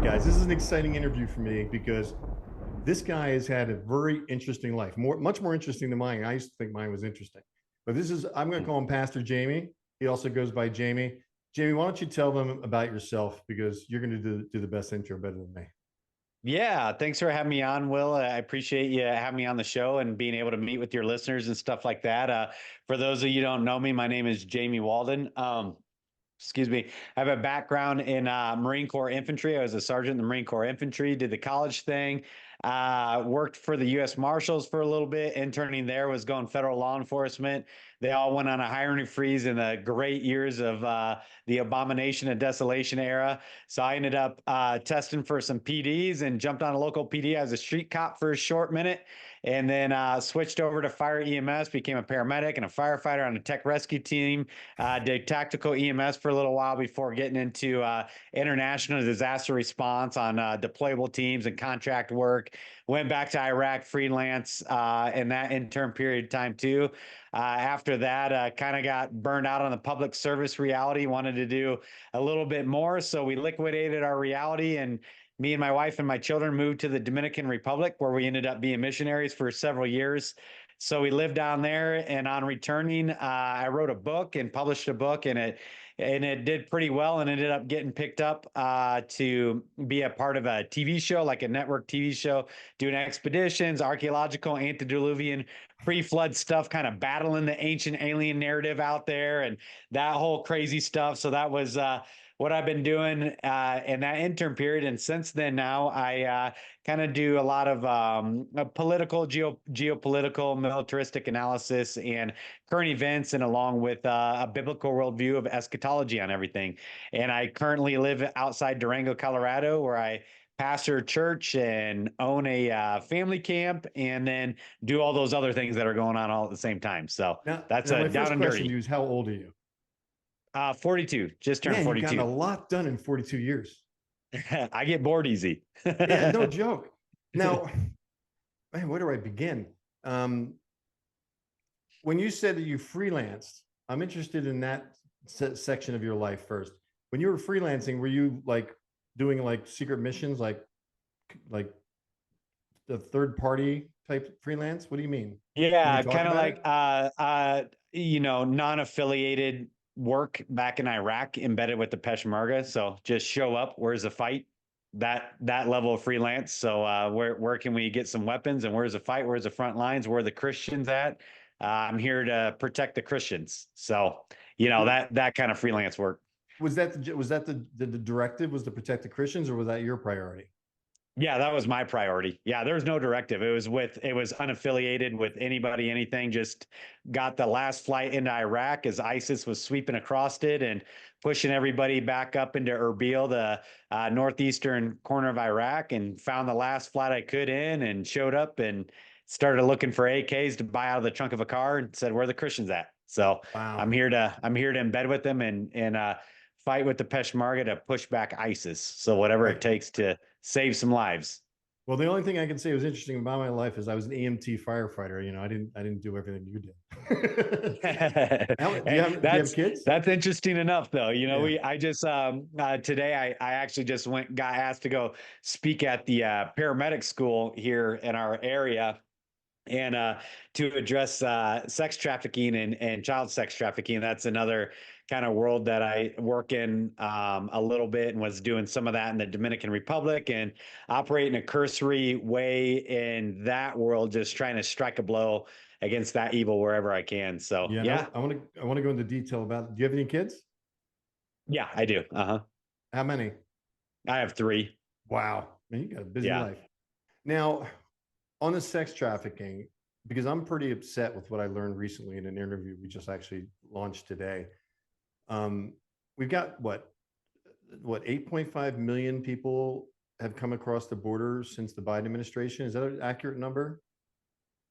guys, this is an exciting interview for me because this guy has had a very interesting life, much more interesting than mine. I used to think mine was interesting, but I'm going to call him Pastor Jamie. He also goes by Jamie. Jamie, why don't you tell them about yourself because you're going to do the best intro better than me. Yeah, thanks for having me on, Will. I appreciate you having me on the show and being able to meet with your listeners and stuff like that. For those of you who don't know me, my name is Jamie Walden. Excuse me. I have a background in Marine Corps infantry. I was a sergeant in the Marine Corps infantry, did the college thing, worked for the U.S. Marshals for a little bit. Interning there was going federal law enforcement. They all went on a hiring freeze in the great years of the abomination and desolation era. So I ended up testing for some PDs and jumped on a local PD as a street cop for a short minute, and then switched over to fire EMS, became a paramedic and a firefighter on a tech rescue team. Did tactical EMS for a little while before getting into international disaster response on deployable teams and contract work. Went back to Iraq freelance in that interim period of time too. After that, kind of got burned out on the public service reality, wanted to do a little bit more. So we liquidated our reality, and me and my wife and my children moved to the Dominican Republic, where we ended up being missionaries for several years. So we lived down there, and on returning, I wrote a book and published a book, and it did pretty well and ended up getting picked up to be a part of a TV show, like a network TV show, doing expeditions, archaeological, antediluvian, pre-flood stuff, kind of battling the ancient alien narrative out there and that whole crazy stuff. So that was what I've been doing in that intern period. And since then now I kind of do a lot of political, geopolitical, militaristic analysis and current events, and along with a biblical worldview of eschatology on everything. And I currently live outside Durango, Colorado, where I pastor a church and own a family camp, and then do all those other things that are going on all at the same time. So that's now my down first and question to dirty. you is how old are you? 42, just turned Man, you've gotten a 42. lot done in 42 years. I get bored easy. Yeah, no joke. Now, man, where do I begin? When you said that you freelanced, I'm interested in that section of your life first. When you were freelancing, were you like doing like secret missions, like the third party type freelance? What do you mean? Can you Yeah, talk kind of about like it? non-affiliated work back in Iraq, embedded with the Peshmerga. So just show up, where's the fight? That level of freelance. So where can we get some weapons, and where's the fight? Where's the front lines? Where are the Christians at? I'm here to protect the Christians. So that kind of freelance work. Was that the directive was to protect the Christians, or was that your priority? Yeah, that was my priority. Yeah, there was no directive. It was unaffiliated with anybody, anything. Just got the last flight into Iraq as ISIS was sweeping across it and pushing everybody back up into Erbil, the northeastern corner of Iraq, and found the last flight I could in, and showed up and started looking for AKs to buy out of the trunk of a car, and said, "Where are the Christians at?" So Wow. I'm here to embed with them and fight with the Peshmerga to push back ISIS. So whatever it Right. takes to save some lives. Well, the only thing I can say was interesting about my life is I was an EMT firefighter. I didn't do everything you did. Do you have kids? That's interesting enough, though. Yeah. I just today I actually just got asked to go speak at the paramedic school here in our area, and to address sex trafficking and child sex trafficking. That's another kind of world that I work in a little bit, and was doing some of that in the Dominican Republic, and operate in a cursory way in that world, just trying to strike a blow against that evil wherever I can. So Yeah. yeah, I want to go into detail about it. Do you have any kids? yeah, I do. How many? I have three. Wow. Man, you got a busy Yeah. life. Now, on the sex trafficking, because I'm pretty upset with what I learned recently in an interview we just actually launched today. We've got what 8.5 million people have come across the border since the Biden administration. Is that an accurate number?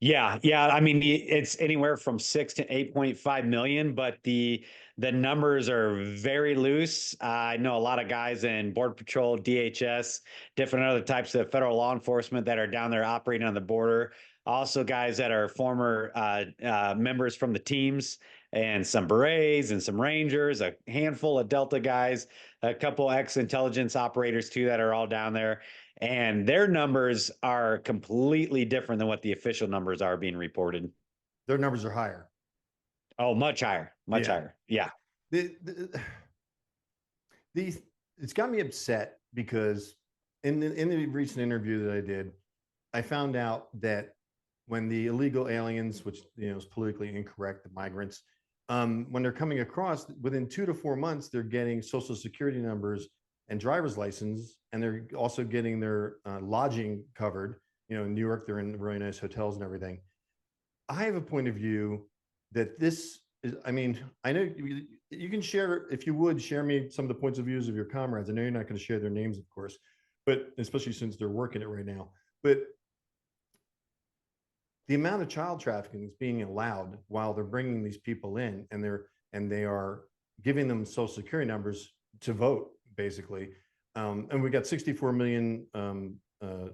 Yeah, yeah. I mean, it's anywhere from 6 to 8.5 million, but the numbers are very loose. I know a lot of guys in Border Patrol, DHS, different other types of federal law enforcement that are down there operating on the border. Also, guys that are former members from the teams and some Berets and some Rangers, a handful of Delta guys, a couple ex-intelligence operators too that are all down there. And their numbers are completely different than what the official numbers are being reported. Their numbers are higher. Oh, much higher, much Yeah. higher. Yeah. The, these it's got me upset because in the recent interview that I did, I found out that when the illegal aliens, which is politically incorrect, the migrants, when they're coming across, within 2 to 4 months, they're getting social security numbers and driver's license, and they're also getting their lodging covered. In New York, they're in really nice hotels and everything. I have a point of view that this is, I mean, I know you can share, if you would, share me some of the points of views of your comrades. I know you're not going to share their names, of course, but especially since they're working it right now. But the amount of child trafficking is being allowed while they're bringing these people in, and they are giving them social security numbers to vote, basically. And we got 64 million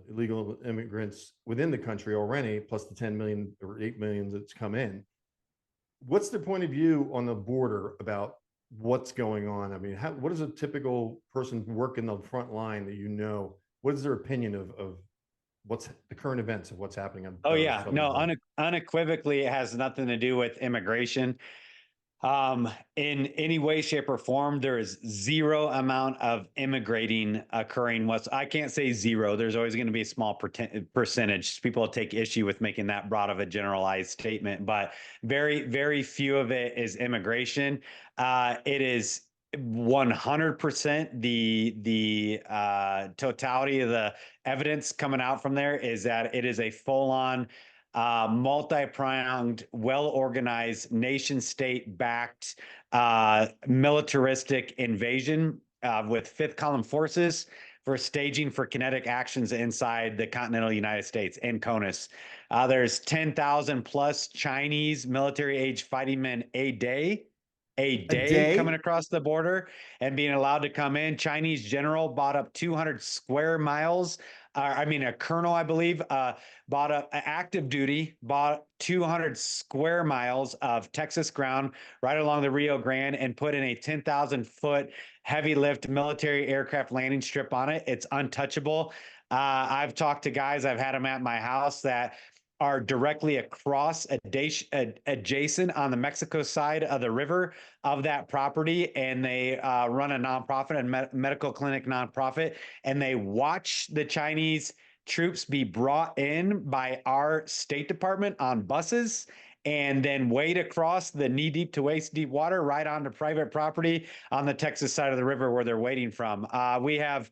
illegal immigrants within the country already, plus the 10 million or 8 million that's come in. What's their point of view on the border about what's going on? I mean, what does a typical person work in the front line that what is their opinion of what's the current events of what's happening on Oh yeah, no, border? unequivocally, it has nothing to do with immigration. In any way, shape, or form, there is zero amount of immigrating occurring. I can't say zero. There's always going to be a small percentage. People take issue with making that broad of a generalized statement, but very, very few of it is immigration. It is 100% the totality of the evidence coming out from there is that it is a full-on multi-pronged, well-organized, nation-state-backed militaristic invasion with fifth column forces for staging for kinetic actions inside the continental United States in CONUS. There's 10,000 plus Chinese military-age fighting men a day coming across the border and being allowed to come in. Chinese general bought up 200 square miles. A colonel, I believe, bought up active duty, bought 200 square miles of Texas ground right along the Rio Grande and put in a 10,000-foot heavy lift military aircraft landing strip on it. It's untouchable. I've talked to guys, I've had them at my house that are directly across adjacent on the Mexico side of the river of that property, and they run a nonprofit, a medical clinic nonprofit, and they watch the Chinese troops be brought in by our State Department on buses and then wade across the knee-deep to waist-deep water right onto private property on the Texas side of the river where they're waiting from. We have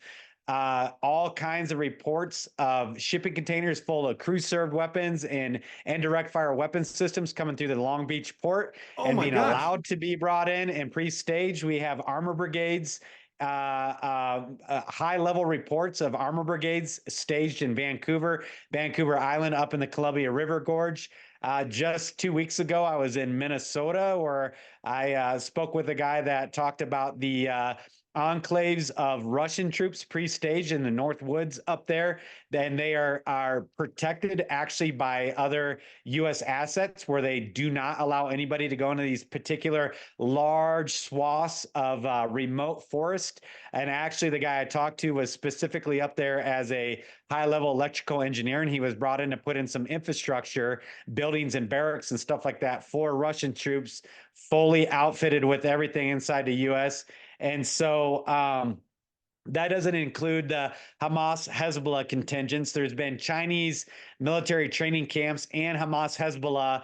all kinds of reports of shipping containers full of crew-served weapons and direct fire weapons systems coming through the Long Beach port Oh and my being gosh. allowed to be brought in and pre-staged. We have armor brigades, high-level reports of armor brigades staged in Vancouver Island up in the Columbia River Gorge. Just 2 weeks ago, I was in Minnesota where I spoke with a guy that talked about the enclaves of Russian troops pre-staged in the North Woods up there. Then they are protected actually by other U.S. assets where they do not allow anybody to go into these particular large swaths of remote forest. And actually, the guy I talked to was specifically up there as a high-level electrical engineer, and he was brought in to put in some infrastructure, buildings and barracks and stuff like that for Russian troops, fully outfitted with everything inside the U.S. And so that doesn't include the Hamas Hezbollah contingents. There's been Chinese military training camps and Hamas Hezbollah,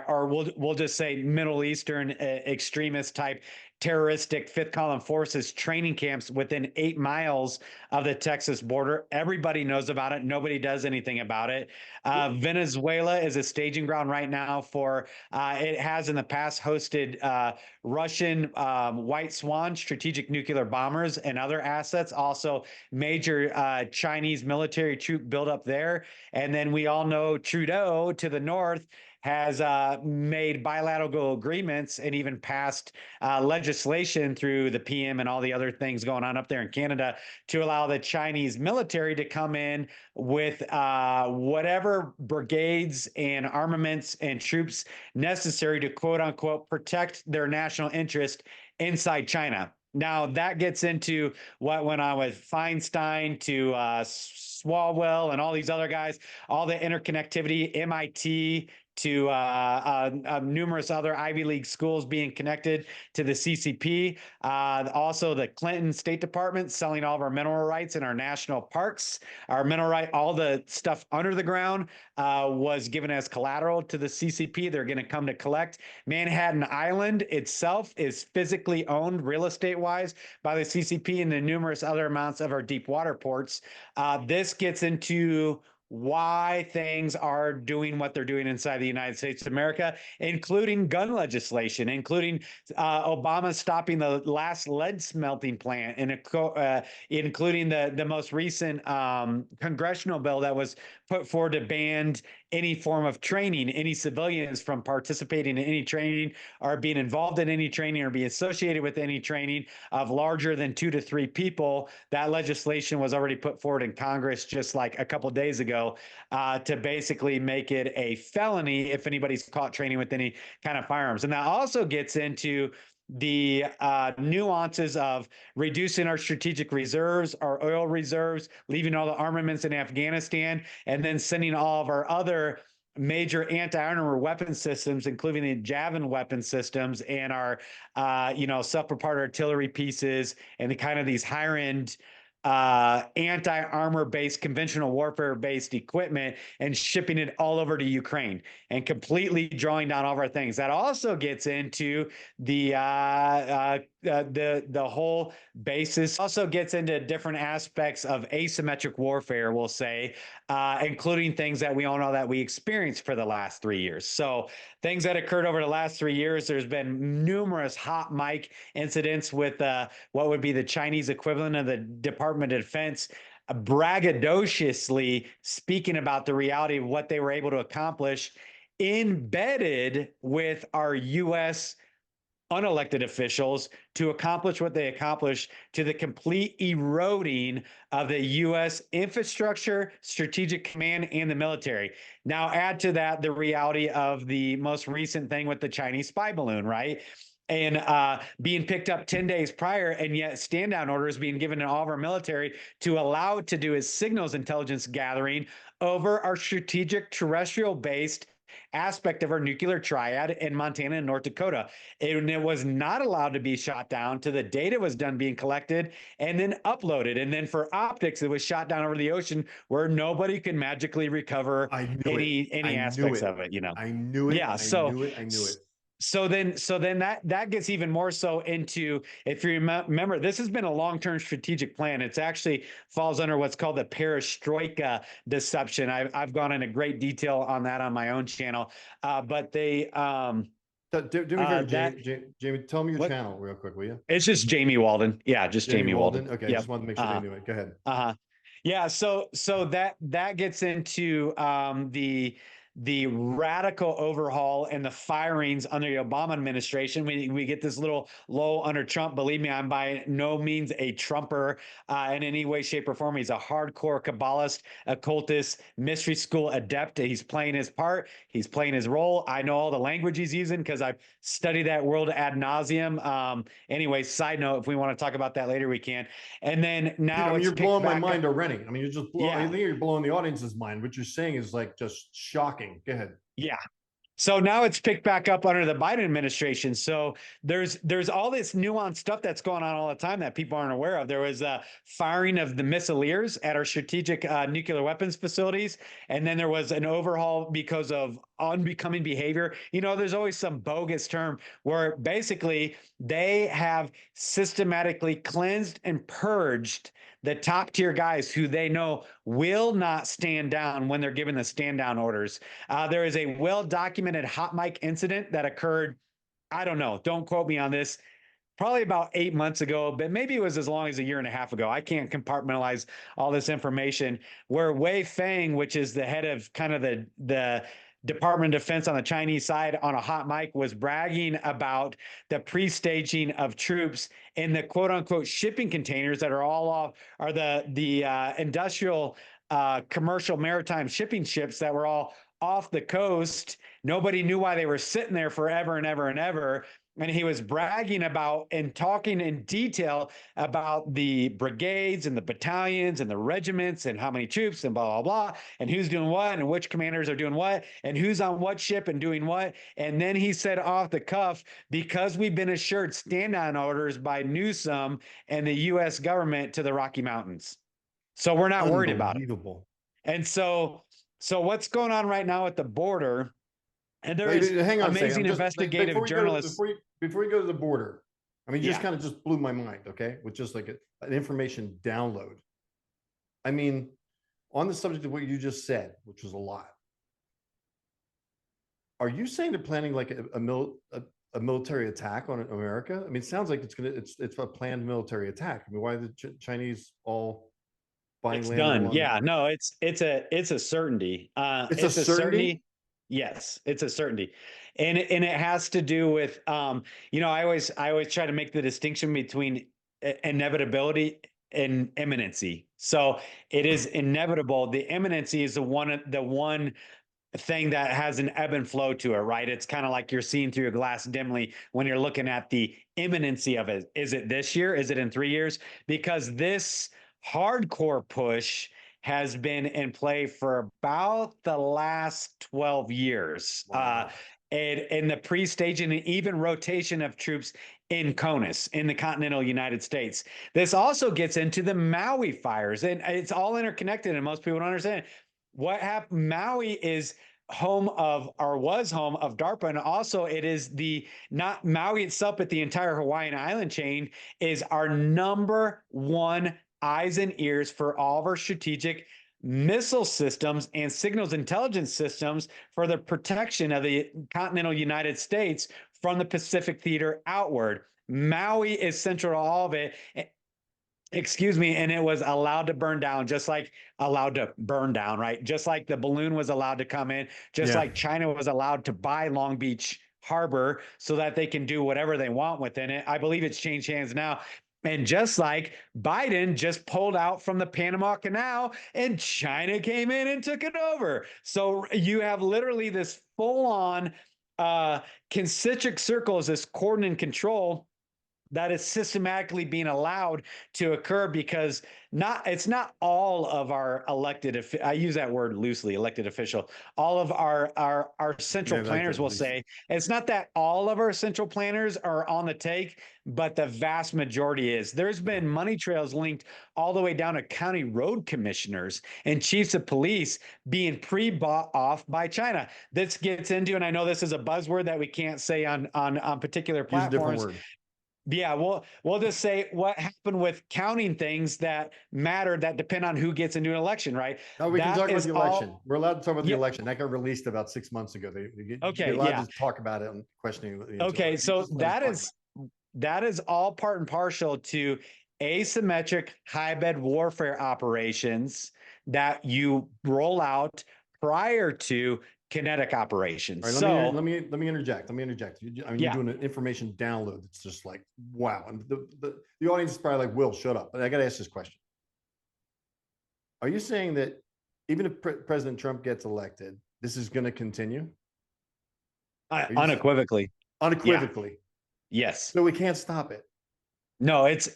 or we'll just say Middle Eastern extremist type terroristic fifth column forces training camps within 8 miles of the Texas border. Everybody knows about it. Nobody does anything about it. Venezuela is a staging ground right now for, it has in the past hosted Russian White Swan strategic nuclear bombers and other assets, also major Chinese military troop buildup there. And then we all know Trudeau to the north has made bilateral agreements and even passed legislation through the PM and all the other things going on up there in Canada to allow the Chinese military to come in with whatever brigades and armaments and troops necessary to quote unquote protect their national interest inside China. Now that gets into what went on with Feinstein to Swalwell and all these other guys, all the interconnectivity, MIT to numerous other Ivy League schools being connected to the CCP. Also, the Clinton State Department selling all of our mineral rights in our national parks, our mineral right, all the stuff under the ground was given as collateral to the CCP. They're going to come to collect. Manhattan Island itself is physically owned real estate wise by the CCP and the numerous other amounts of our deep water ports. This gets into why things are doing what they're doing inside the United States of America, including gun legislation, including Obama stopping the last lead smelting plant, and including the most recent congressional bill that was put forward to ban any form of training, any civilians from participating in any training or being involved in any training or be associated with any training of larger than 2 to 3 people. That legislation was already put forward in Congress just like a couple days ago to basically make it a felony if anybody's caught training with any kind of firearms. And that also gets into the nuances of reducing our strategic reserves, our oil reserves, leaving all the armaments in Afghanistan, and then sending all of our other major anti-armor weapon systems, including the Javelin weapon systems and our, self-propelled artillery pieces and the kind of these higher end anti-armor based conventional warfare based equipment and shipping it all over to Ukraine and completely drawing down all of our things. That also gets into the whole basis, also gets into different aspects of asymmetric warfare, we'll say, including things that we all know that we experienced for the last 3 years. So things that occurred over the last 3 years, there's been numerous hot mic incidents with what would be the Chinese equivalent of the Department of Defense, braggadociously speaking about the reality of what they were able to accomplish embedded with our U.S. unelected officials to accomplish what they accomplished, to the complete eroding of the U.S. infrastructure, strategic command, and the military. Now add to that the reality of the most recent thing with the Chinese spy balloon, right? And being picked up 10 days prior, and yet stand down orders being given to all of our military to allow it to do its signals intelligence gathering over our strategic terrestrial based aspect of our nuclear triad in Montana and North Dakota. And it was not allowed to be shot down till the data was done being collected and then uploaded. And then for optics, it was shot down over the ocean where nobody could magically recover any aspects of it, I knew it. Yeah. I knew it. So then that gets even more so into, if you remember, this has been a long-term strategic plan. It's actually falls under what's called the perestroika deception. I've gone into great detail on that on my own channel, but they do me a favor, Jamie, tell me your channel real quick, will you? It's just Jamie Walden. Yeah, just Jamie Walden. Okay, yep. Just wanted to make sure they knew it. Go ahead. Yeah, so that gets into the radical overhaul and the firings under the Obama administration. We get this little low under Trump. Believe me, I'm by no means a Trumper in any way, shape, or form. He's a hardcore Kabbalist, occultist, mystery school adept. He's playing his part. He's playing his role. I know all the language he's using because I've studied that world ad nauseum. Anyway, side note, if we want to talk about that later, we can. And then now you're blowing my mind already. I mean, you're just blowing, I think you're blowing the audience's mind. What you're saying is like just shocking. Go ahead. Yeah. So now it's picked back up under the Biden administration. So there's all this nuanced stuff that's going on all the time that people aren't aware of. There was a firing of the missileers at our strategic nuclear weapons facilities. And then there was an overhaul because of unbecoming behavior. There's always some bogus term where basically they have systematically cleansed and purged the top tier guys who they know will not stand down when they're given the stand down orders. There is a well-documented hot mic incident that occurred, I don't know, don't quote me on this, probably about 8 months ago, but maybe it was as long as a year and a half ago. I can't compartmentalize all this information, where Wei Fang, which is the head of kind of the Department of Defense on the Chinese side on a hot mic was bragging about the pre-staging of troops in the quote unquote shipping containers that are all off, are the industrial commercial maritime shipping ships that were all off the coast. Nobody knew why they were sitting there forever and ever and ever. And he was bragging about and talking in detail about the brigades and the battalions and the regiments and how many troops and blah, blah, blah, and who's doing what and which commanders are doing what and who's on what ship and doing what. And then he said off the cuff, because we've been assured stand-down orders by Newsom and the U.S. government to the Rocky Mountains. So we're not worried about it. Unbelievable. And so what's going on right now at the border? And there is hang on amazing just, investigative journalists. Before you go to the border, I mean, just Yeah. kind of just blew my mind, okay? With just like an information download. I mean, on the subject of what you just said, which was a lot, are you saying they're planning like a military attack on America? I mean, it sounds like it's a planned military attack. I mean, why are the Chinese all buying It's land done. along? Yeah, no, it's a certainty. It's a certainty? Yes, it's a certainty. And it has to do with you know, I always try to make the distinction between inevitability and imminency. So it is inevitable. The imminency is the one thing that has an ebb and flow to it, right? It's kind of like you're seeing through a glass dimly when you're looking at the imminency of it. Is it this year? Is it in 3 years? Because this hardcore push has been in play for about the last 12 years. Wow. And the pre-staging and even rotation of troops in CONUS, in the continental United States. This also gets into the Maui fires, and it's all interconnected, and most people don't understand. What happened? Maui is home of, or was home of DARPA, and also it is not Maui itself, but the entire Hawaiian island chain is our number one eyes and ears for all of our strategic missile systems and signals intelligence systems for the protection of the continental United States from the Pacific theater outward. Maui is central to all of it. Excuse me, and it was allowed to burn down, just like allowed to burn down, right? Just like the balloon was allowed to come in, just like China was allowed to buy Long Beach Harbor so that they can do whatever they want within it. I believe it's changed hands now. And just like Biden just pulled out from the Panama Canal and China came in and took it over. So you have literally this full-on concentric circles, this coordinate control that is systematically being allowed to occur, because it's not all of our elected, I use that word loosely, elected official, all of our central planners will say, it's not that all of our central planners are on the take, but the vast majority is. There's been money trails linked all the way down to county road commissioners and chiefs of police being pre-bought off by China. This gets into, and I know this is a buzzword that we can't say on particular platforms. Use a different word. Yeah, we'll just say what happened with counting things that matter, that depend on who gets into an election, right? No, we can talk about the election. We're allowed to talk about the Yeah. election. That got released about 6 months ago. Okay, you're allowed yeah. to talk about it and questioning. Okay, so that is all part and parcel to asymmetric hybrid warfare operations that you roll out prior to kinetic operations. All right, So let me interject. I mean, Yeah. you're doing an information download. It's just like, wow. And the audience is probably like, Will, shut up. But I got to ask this question. Are you saying that even if President Trump gets elected, this is going to continue? unequivocally. Unequivocally. Yes. So we can't stop it. No, it's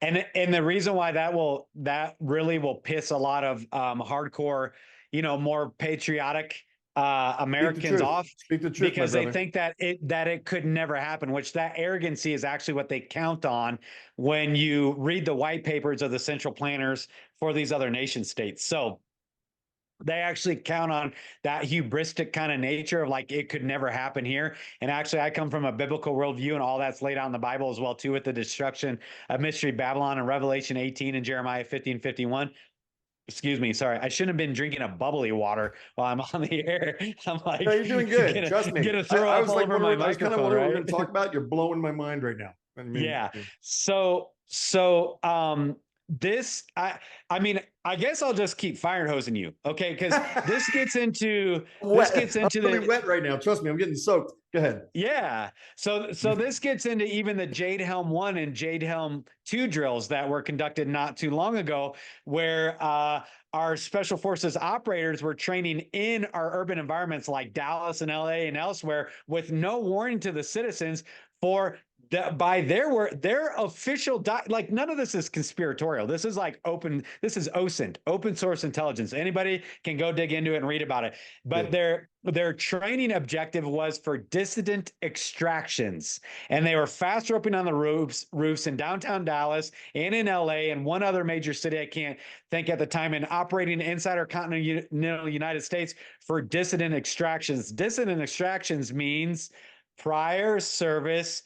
and the reason why that really will piss a lot of hardcore, more patriotic Americans off. Speak the truth, because they think that it could never happen, which that arrogancy is actually what they count on when you read the white papers of the central planners for these other nation states. So they actually count on that hubristic kind of nature of like, it could never happen here. And actually, I come from a biblical worldview, and all that's laid out in the Bible as well, too, with the destruction of Mystery Babylon and Revelation 18 and Jeremiah 15:51. Excuse me. Sorry. I shouldn't have been drinking a bubbly water while I'm on the air. I'm like, no, you're doing good. Trust me. Gonna throw up all over my microphone. I was kind of wondering what we're going to talk about. You're blowing my mind right now. Yeah. So I mean, I guess I'll just keep fire hosing you, okay? Because this gets into I'm really wet right now. Trust me, I'm getting soaked. Go ahead. yeah. So this gets into even the Jade Helm 1 and Jade Helm 2 drills that were conducted not too long ago, where our special forces operators were training in our urban environments like Dallas and LA and elsewhere with no warning to the citizens for by their word, their official like none of this is conspiratorial. This is like this is OSINT, open source intelligence. Anybody can go dig into it and read about it. But Good. their training objective was for dissident extractions, and they were fast roping on the roofs in downtown Dallas and in LA and one other major city I can't think at the time, and operating inside our continental United States for dissident extractions. Dissident extractions means prior service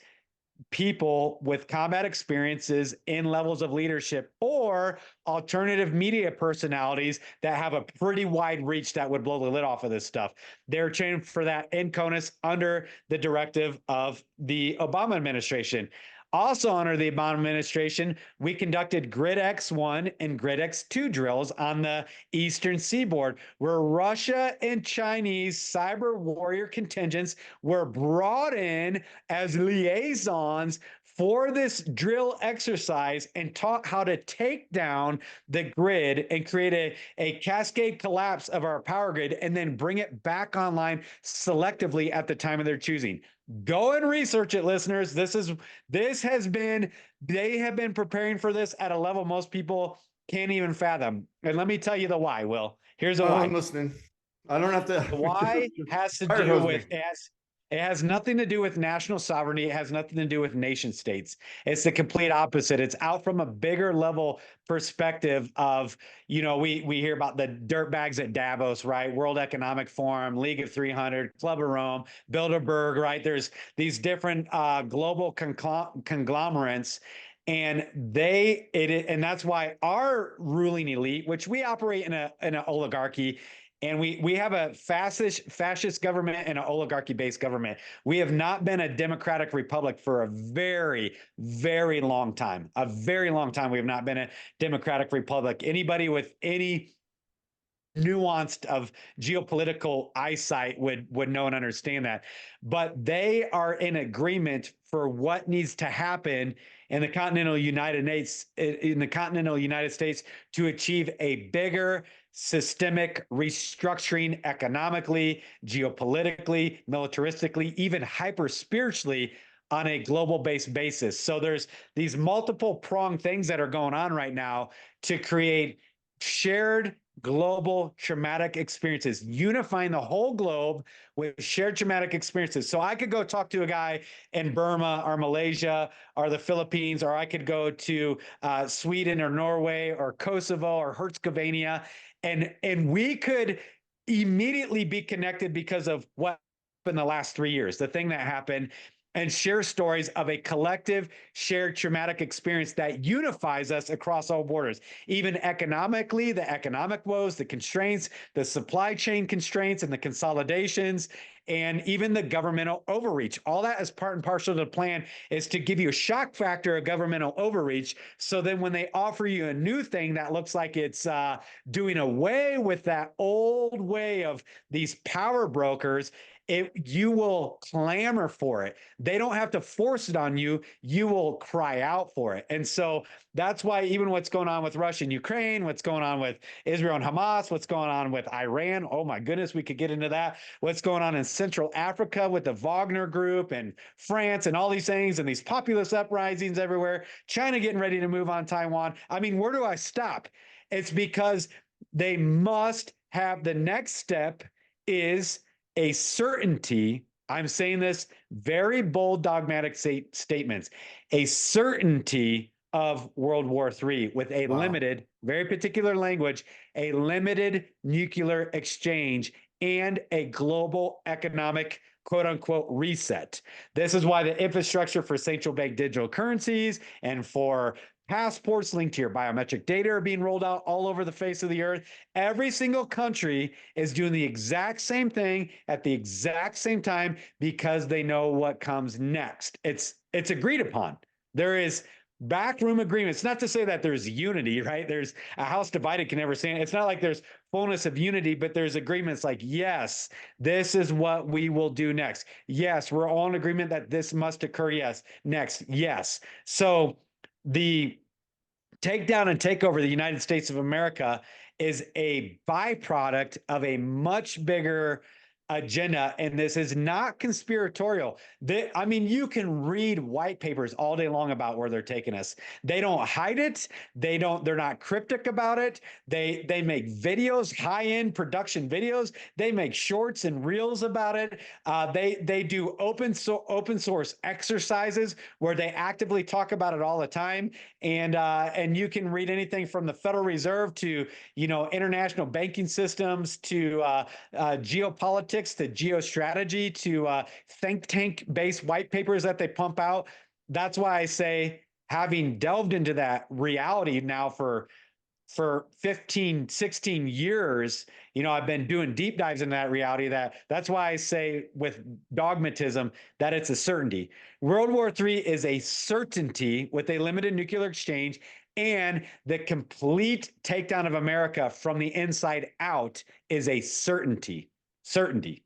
people with combat experiences in levels of leadership or alternative media personalities that have a pretty wide reach that would blow the lid off of this stuff. They're trained for that in CONUS under the directive of the Obama administration. Also, under the Obama administration, we conducted Grid X1 and Grid X2 drills on the eastern seaboard, where Russia and Chinese cyber warrior contingents were brought in as liaisons for this drill exercise and taught how to take down the grid and create a cascade collapse of our power grid and then bring it back online selectively at the time of their choosing. Go and research it, listeners. This has been, they have been preparing for this at a level most people can't even fathom. And let me tell you the why, Will. Here's the Oh, why. I'm listening. I don't have to. The why has to Fire do hose with me. it has nothing to do with national sovereignty. It has nothing to do with nation states. It's the complete opposite. It's out from a bigger level perspective of, we hear about the dirt bags at Davos, right? World Economic Forum, League of 300, Club of Rome, Bilderberg, right? There's these different global conglomerates, and and that's why our ruling elite, which we operate in an oligarchy, and we have a fascist government and an oligarchy-based government. We have not been a democratic republic for a very, very long time. A very long time we have not been a democratic republic. Anybody with any nuanced of geopolitical eyesight would know and understand that. But they are in agreement for what needs to happen in the continental United States to achieve a bigger systemic restructuring economically, geopolitically, militaristically, even hyper spiritually on a global based basis. So there's these multiple pronged things that are going on right now to create shared global traumatic experiences, unifying the whole globe with shared traumatic experiences. So I could go talk to a guy in Burma or Malaysia or the Philippines, or I could go to Sweden or Norway or Kosovo or Herzegovina, and we could immediately be connected because of what happened the last 3 years, the thing that happened, and share stories of a collective shared traumatic experience that unifies us across all borders, even economically, the economic woes, the constraints, the supply chain constraints and the consolidations, and even the governmental overreach. All that is part and parcel of the plan, is to give you a shock factor of governmental overreach. So then when they offer you a new thing that looks like it's doing away with that old way of these power brokers, you will clamor for it. They don't have to force it on you. You will cry out for it. And so that's why even what's going on with Russia and Ukraine, what's going on with Israel and Hamas, what's going on with Iran, oh my goodness, we could get into that. What's going on in Central Africa with the Wagner Group and France and all these things and these populist uprisings everywhere, China getting ready to move on Taiwan. I mean, where do I stop? It's because they must have, the next step is a certainty. I'm saying this very bold, dogmatic statements, a certainty of World War III with a limited, very particular language, a limited nuclear exchange and a global economic quote unquote reset. This is why the infrastructure for central bank digital currencies and for passports linked to your biometric data are being rolled out all over the face of the earth. Every single country is doing the exact same thing at the exact same time because they know what comes next. It's agreed upon. There is backroom agreements. Not to say that there's unity, right? There's a house divided can never stand. It's not like there's fullness of unity, but there's agreements like, yes, this is what we will do next. Yes, we're all in agreement that this must occur. Yes, next. Yes. So the takedown and takeover of the United States of America is a byproduct of a much bigger agenda, and this is not conspiratorial. I mean, you can read white papers all day long about where they're taking us. They don't hide it. They're not cryptic about it. They make videos, high-end production videos. They make shorts and reels about it. They do open source exercises where they actively talk about it all the time. And you can read anything from the Federal Reserve to, international banking systems to geopolitics to geostrategy to think tank based white papers that they pump out. That's why I say, having delved into that reality now for 15, 16 years, I've been doing deep dives in that reality. That's why I say with dogmatism that it's a certainty. World War III is a certainty with a limited nuclear exchange, and the complete takedown of America from the inside out is a certainty. Certainty.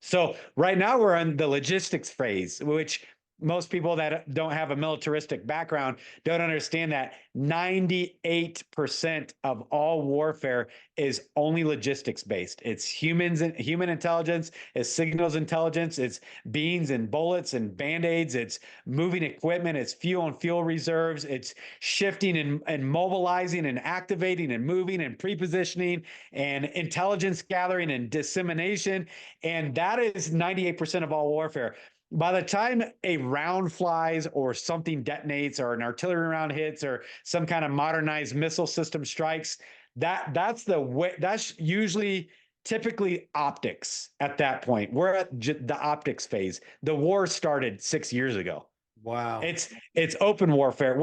So right now we're in the logistics phase, which most people that don't have a militaristic background don't understand that 98% of all warfare is only logistics based. It's human intelligence, it's signals intelligence, it's beans and bullets and band-aids, it's moving equipment, it's fuel and fuel reserves, it's shifting and mobilizing and activating and moving and prepositioning and intelligence gathering and dissemination. And that is 98% of all warfare. By the time a round flies or something detonates or an artillery round hits or some kind of modernized missile system strikes, that's usually typically optics at that point. We're at the optics phase. The war started 6 years ago. Wow. It's open warfare.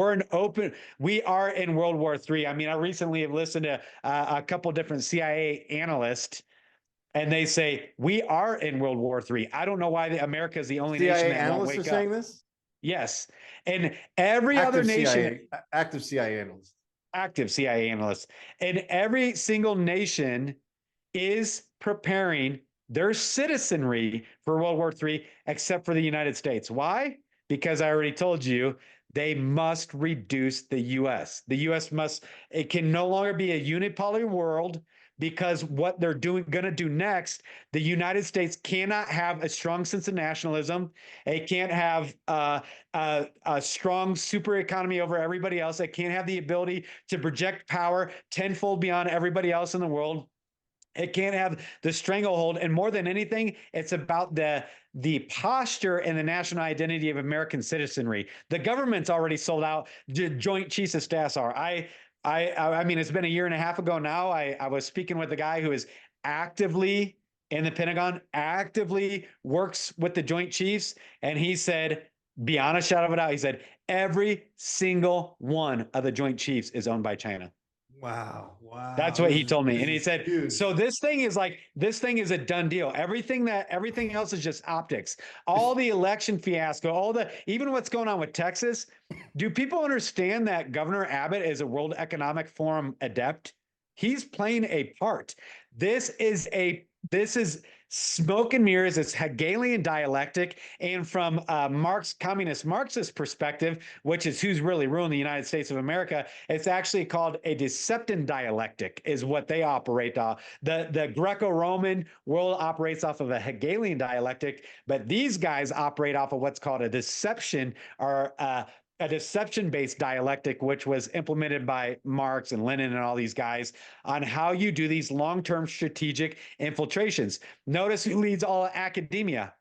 We are in World War III. I mean, I recently have listened to a couple different CIA analysts, and they say, we are in World War III. I don't know why America is the only nation CIA that won't analysts wake are up. saying this? Yes. And every other nation, active CIA analysts. active CIA analysts, and every single nation is preparing their citizenry for World War III, except for the United States. Why? Because I already told you, they must reduce the U.S. The U.S. it can no longer be a unipolar world, because what they're going to do next, the United States cannot have a strong sense of nationalism. It can't have a strong super economy over everybody else. It can't have the ability to project power tenfold beyond everybody else in the world. It can't have the stranglehold. And more than anything, it's about the posture and the national identity of American citizenry. The government's already sold out. Joint Chiefs of Staff are. I mean, it's been a year and a half ago now. I was speaking with a guy who is actively in the Pentagon, actively works with the Joint Chiefs. And he said, beyond a shadow of a doubt, he said, every single one of the Joint Chiefs is owned by China. Wow. Wow. That's what he told me. And he said, huge. so this thing is a done deal. Everything else is just optics. All the election fiasco, even what's going on with Texas. Do people understand that Governor Abbott is a World Economic Forum adept? He's playing a part. This is smoke and mirrors. It's Hegelian dialectic. And from communist Marxist perspective, which is who's really ruined the United States of America, it's actually called a deception dialectic, is what they operate off. The Greco-Roman world operates off of a Hegelian dialectic, but these guys operate off of what's called a deception, or a deception-based dialectic, which was implemented by Marx and Lenin and all these guys on how you do these long-term strategic infiltrations. Notice who leads all academia.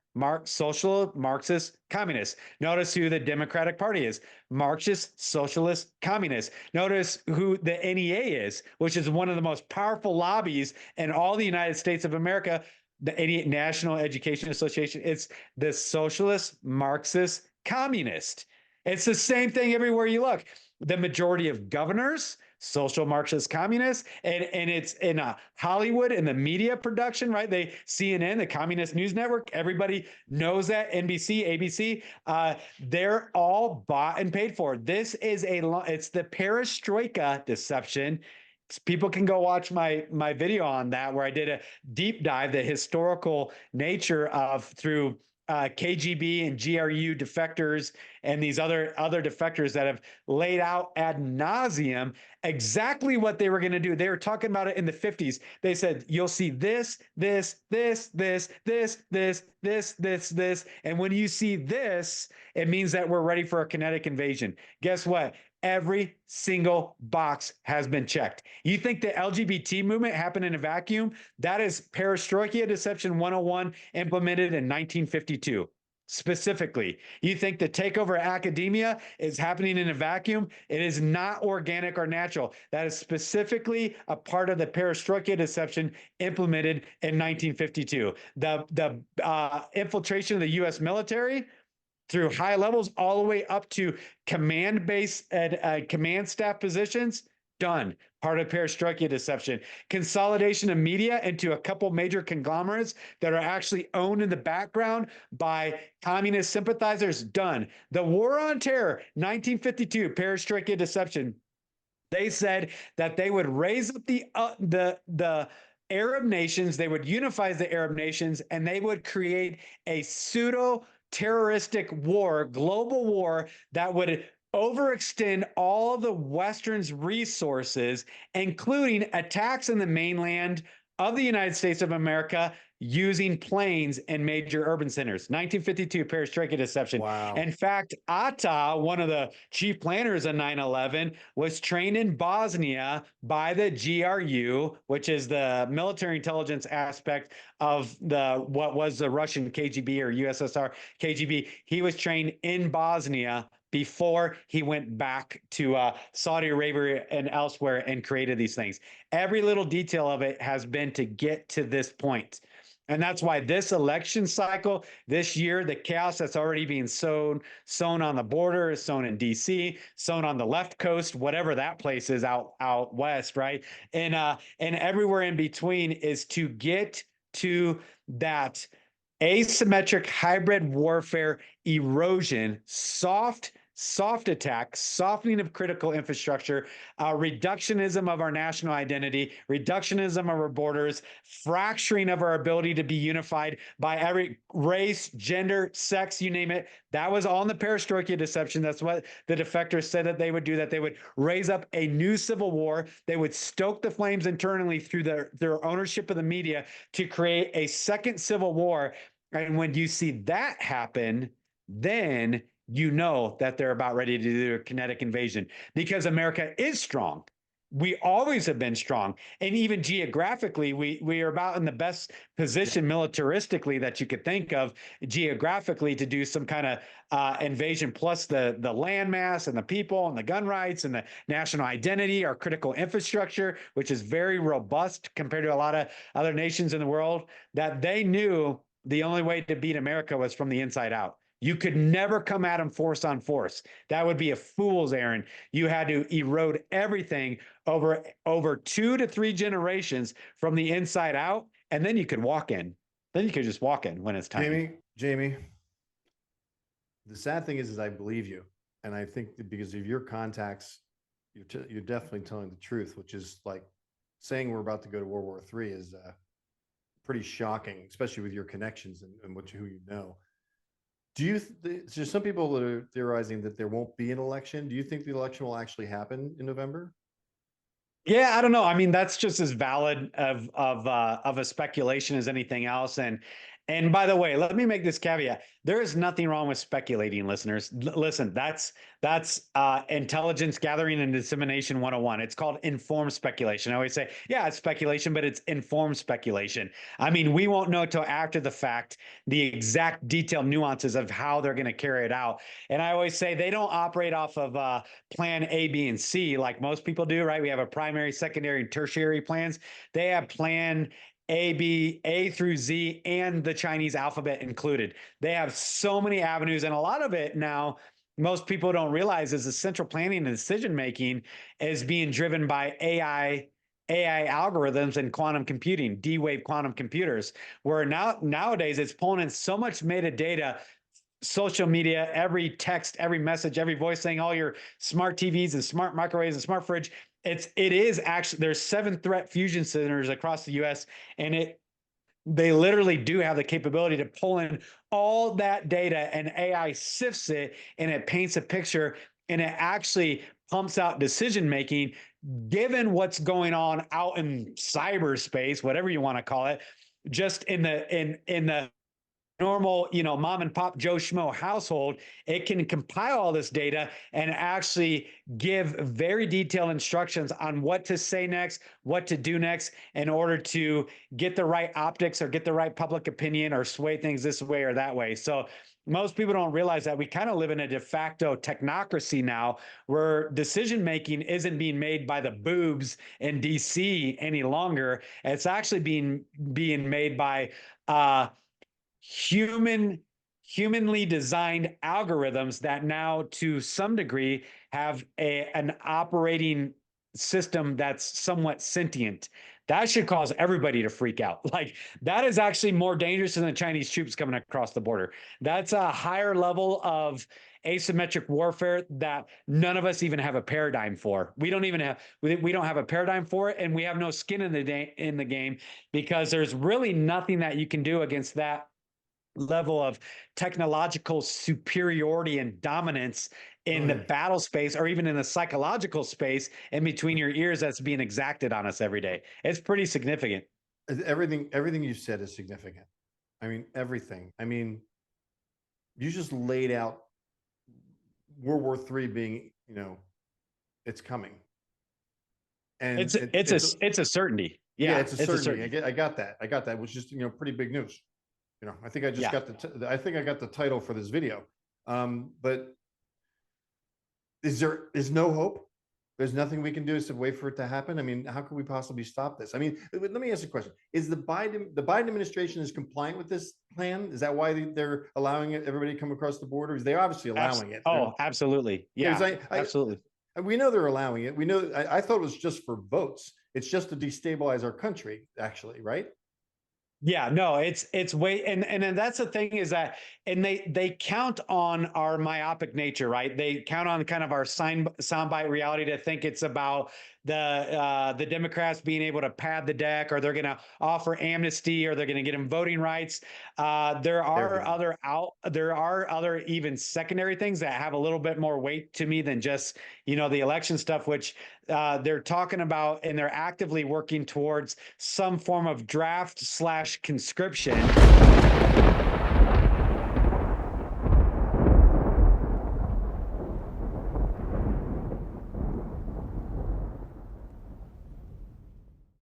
Social, Marxist, communist. Notice who the Democratic Party is. Marxist, socialist, communist. Notice who the NEA is, which is one of the most powerful lobbies in all the United States of America. The National Education Association. It's the socialist, Marxist, communist. It's the same thing everywhere you look. The majority of governors, social Marxist communists, and it's in Hollywood in the media production, right? They CNN, the Communist News Network, everybody knows that. NBC, ABC, they're all bought and paid for. This is it's the perestroika deception. People can go watch my video on that, where I did a deep dive, the historical nature of through KGB and GRU defectors and these other defectors that have laid out ad nauseum exactly what they were going to do. They were talking about it in the 50s. They said, you'll see this, this, this, this, this, this, this, this, this. And when you see this, it means that we're ready for a kinetic invasion. Guess what? Every single box has been checked. You think the LGBT movement happened in a vacuum? That is perestroika deception 101 implemented in 1952. Specifically, you think the takeover of academia is happening in a vacuum? It is not organic or natural. That is specifically a part of the perestroika deception implemented in 1952. The infiltration of the U.S. military through high levels all the way up to command base and command staff positions, done. Part of perestroika deception. Consolidation of media into a couple major conglomerates that are actually owned in the background by communist sympathizers, done. The war on terror, 1952, perestroika deception. They said that they would raise up the Arab nations, they would unify the Arab nations, and they would create a pseudo terroristic war, global war that would overextend all the Western's resources, including attacks in the mainland of the United States of America using planes in major urban centers. 1952, perestroika deception. Wow. In fact, Atta, one of the chief planners of 9/11, was trained in Bosnia by the GRU, which is the military intelligence aspect of what was the Russian KGB or USSR KGB. He was trained in Bosnia before he went back to Saudi Arabia and elsewhere and created these things. Every little detail of it has been to get to this point. And that's why this election cycle, this year, the chaos that's already being sown on the border, is sown in DC, sown on the left coast, whatever that place is out west, right? And everywhere in between is to get to that asymmetric hybrid warfare erosion, soft attack, softening of critical infrastructure, reductionism of our national identity, reductionism of our borders, fracturing of our ability to be unified by every race, gender, sex, you name it. That was all in the perestroika deception. That's what the defectors said that they would do, that they would raise up a new civil war. They would stoke the flames internally through their ownership of the media to create a second civil war. And when you see that happen, then you know that they're about ready to do a kinetic invasion, because America is strong. We always have been strong. And even geographically, we are about in the best position militaristically that you could think of geographically to do some kind of invasion, plus the landmass and the people and the gun rights and the national identity, our critical infrastructure, which is very robust compared to a lot of other nations in the world, that they knew the only way to beat America was from the inside out. You could never come at them force on force. That would be a fool's errand. You had to erode everything over 2 to 3 generations from the inside out, and then you could walk in. Then you could just walk in when it's time. Jamie, the sad thing is I believe you. And I think that because of your contacts, you're definitely telling the truth, which is like saying we're about to go to World War III is pretty shocking, especially with your connections and who you know. There's some people that are theorizing that there won't be an election. Do you think the election will actually happen in November? Yeah, I don't know. I mean, that's just as valid of a speculation as anything else. And by the way, let me make this caveat. There is nothing wrong with speculating, listeners. Listen, that's intelligence gathering and dissemination 101. It's called informed speculation. I always say, yeah, it's speculation, but it's informed speculation. I mean, we won't know till after the fact the exact detailed nuances of how they're going to carry it out. And I always say they don't operate off of plan A, B, and C like most people do, right? We have a primary, secondary, and tertiary plans. They have plan A through Z, and the Chinese alphabet included. They have so many avenues, and a lot of it now, most people don't realize is the central planning and decision making is being driven by AI algorithms and quantum computing, D-wave quantum computers, where nowadays it's pulling in so much metadata, social media, every text, every message, every voice saying all your smart TVs and smart microwaves and smart fridge. It is actually, there's 7 threat fusion centers across the US, and they literally do have the capability to pull in all that data, and AI sifts it and it paints a picture, and it actually pumps out decision making given what's going on out in cyberspace, whatever you want to call it, just in the normal, mom and pop Joe Schmo household. It can compile all this data and actually give very detailed instructions on what to say next, what to do next, in order to get the right optics or get the right public opinion or sway things this way or that way. So most people don't realize that we kind of live in a de facto technocracy now, where decision making isn't being made by the boobs in DC any longer. It's actually being made by humanly designed algorithms that now, to some degree, have an operating system that's somewhat sentient. That should cause everybody to freak out. Like, that is actually more dangerous than the Chinese troops coming across the border. That's a higher level of asymmetric warfare that none of us even have a paradigm for. We don't have a paradigm for it, and we have no skin in the game, because there's really nothing that you can do against that level of technological superiority and dominance in the battle space, or even in the psychological space in between your ears, that's being exacted on us every day. It's pretty significant. Everything you said is significant. I mean, everything. I mean, you just laid out World War III being, it's coming. And it's a certainty. Yeah, it's a certainty. I got that, which is, pretty big news. I think I just got I think I got the title for this video. But is no hope? There's nothing we can do except wait for it to happen. I mean, how can we possibly stop this? I mean, let me ask you a question. Is the Biden administration is compliant with this plan? Is that why they're allowing everybody to come across the border? They're obviously allowing it. Oh, absolutely. Yeah, absolutely. We know they're allowing it. We know, I thought it was just for votes. It's just to destabilize our country, actually, right? Yeah, no, it's way, and that's the thing, is that, and they count on our myopic nature, right? They count on kind of our soundbite reality to think it's about the Democrats being able to pad the deck, or they're going to offer amnesty, or they're going to get them voting rights. There are other even secondary things that have a little bit more weight to me than just the election stuff, which they're talking about, and they're actively working towards some form of draft/conscription